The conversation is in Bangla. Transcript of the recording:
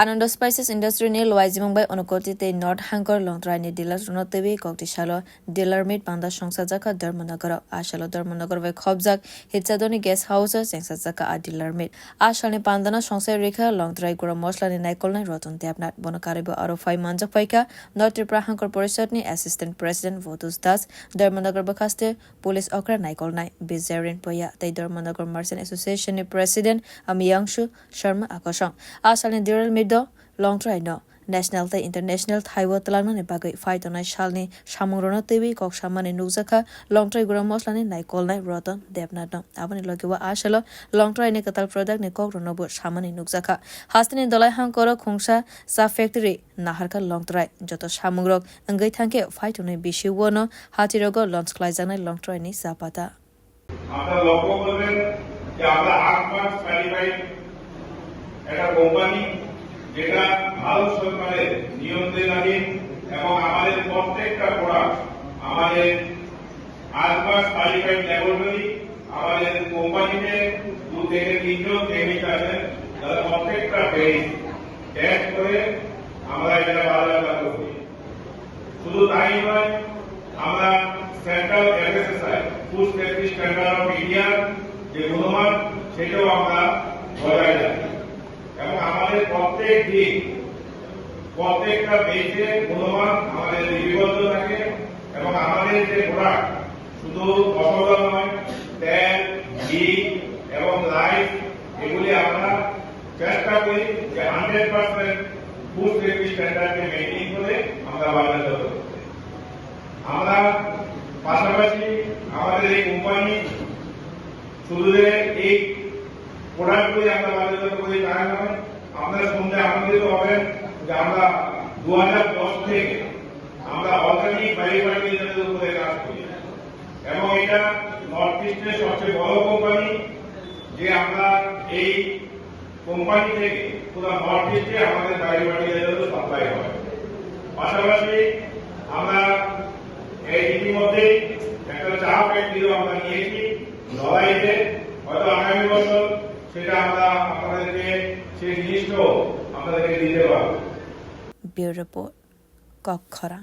আনন্দ স্পাইসেস ইন্ডাস্ট্রি নিয়ে লওয়াইজিমংবাই অনুকোটিতে নর্থ হাঙ্কর লংত্রাইনি ডিলার রুনতেবি ককটিশালো ডিলার মিট পান্দা সংসাজাকা ধর্মনগর আশালো ধর্মনগর বাই খবজাক হিচাদনি গেস্ট হাউস সেংসাজাকা আ ডিলার মিট আশালনি পান্দানা সংসার রেখা লংত্রাই গুড়া মশলানি নাইকলনাই রতন দেবনাথ বনকারিব আরো ফাই মানজাক ফাইকা নর্থ ত্রিপুরা হাঙ্কর পরিষদনি অ্যাসিস্ট্যান্ট প্রেসিডেন্ট ভোতুস দাস ধর্মনগর বখাস্তে পুলিশ অকরা নাইকলনাই বিজারিন পয়া তাই ধর্মনগর মার্চেন্ট অ্যাসোসিয়েশননি প্রেসিডেন্ট আমিয়াংশু শর্মা আকর্ষণ আশালনি ডিলার মিট লংত্রাই ন ন্যাশনাল তাই ইন্টারন্যাশনাল থাইওয়া তলাংনানি বাগৈ ফাইতনাই সালনি সামুরনা তেবি কক সামানি নুকজাখা লংত্রাই গুড়া মশলানি নাইকলনাই রতন দেবনাথ ন আবনি লগেওয়া আশালো লংত্রাইনি কাতাল প্রোডাক্ট নি কক রনবো সামানি নুকজাখা হাস্তিনি দলাই হাঙ্কর খুংসা সা ফ্যাক্টরি নাহারকা লংত্রাই যত সামগ্রক অঙ্গৈ থাঙ্কে ফাইতনাই বেশি ওয়ানো হাতিরগ লঞ্চ ক্লাইজানাই লংত্রাইনি সাপাতা আমরা লক্ষ্য করবেন যে আমরা 8 মাস সার্টিফাইড একটা কোম্পানি যেটা ভারত সরকারের নিয়ন্ত্রণাধীন এবং আমাদের প্রত্যেকটা প্রোডাক্ট আমাদের 8 মাস সার্টিফাইড ল্যাবরেটরি আমাদের কোম্পানিতে 2 থেকে 3 জন টেকনিক আছেন যারা প্রত্যেকটা টেস্ট করে আমরা এটা বাজারজাত করি। শুধু তাই নয়, আমরা central FSSI food safety standard of India যে গুণমান সেটাও আমরা বজায় রাখি এবং আমাদের প্রত্যেক দিন প্রত্যেকটা বেচে গুণমান আমাদের লিপিবদ্ধ থাকে এবং আমাদের যে প্রোডাক্ট শুধু মশলা নয়, তেল, ঘি এবং রাইস এগুলি আমরা চেষ্টা করি যে 100% ফুড সেফটি স্ট্যান্ডার্ডকে মেনটেন করে আমরা বাজারজাত করতে। আমরা পাশাপাশি আমাদের এই কোম্পানি শুধু যে এই প্রোডাক্টগুলি আমরা বাজারজাত করি তা নয়, আপনারা শুনতে আনন্দিত হবেন যে আমরা 2010 থেকে আমরা অর্গানিক বায়োফার্টিলাইজারের উপরে কাজ করি এবং এটা নর্থ ইস্টের সবচেয়ে বড় কোম্পানি যে আমরা এই কোম্পানি থেকে পুরো নর্থ ইস্টে আমাদের বায়োফার্টিলাইজার সাপ্লাই হয়। পাশাপাশি আমরা এই ইতিমধ্যে একটা চা ফ্যাক্টরিও আমরা নিয়েছি লড়াইতে, হয়তো আগামী বছর সেটা আমরা আপনাদেরকে সেই জিনিসটাও আপনাদেরকে দিতে পারবো। Bureau report কক্ষরা।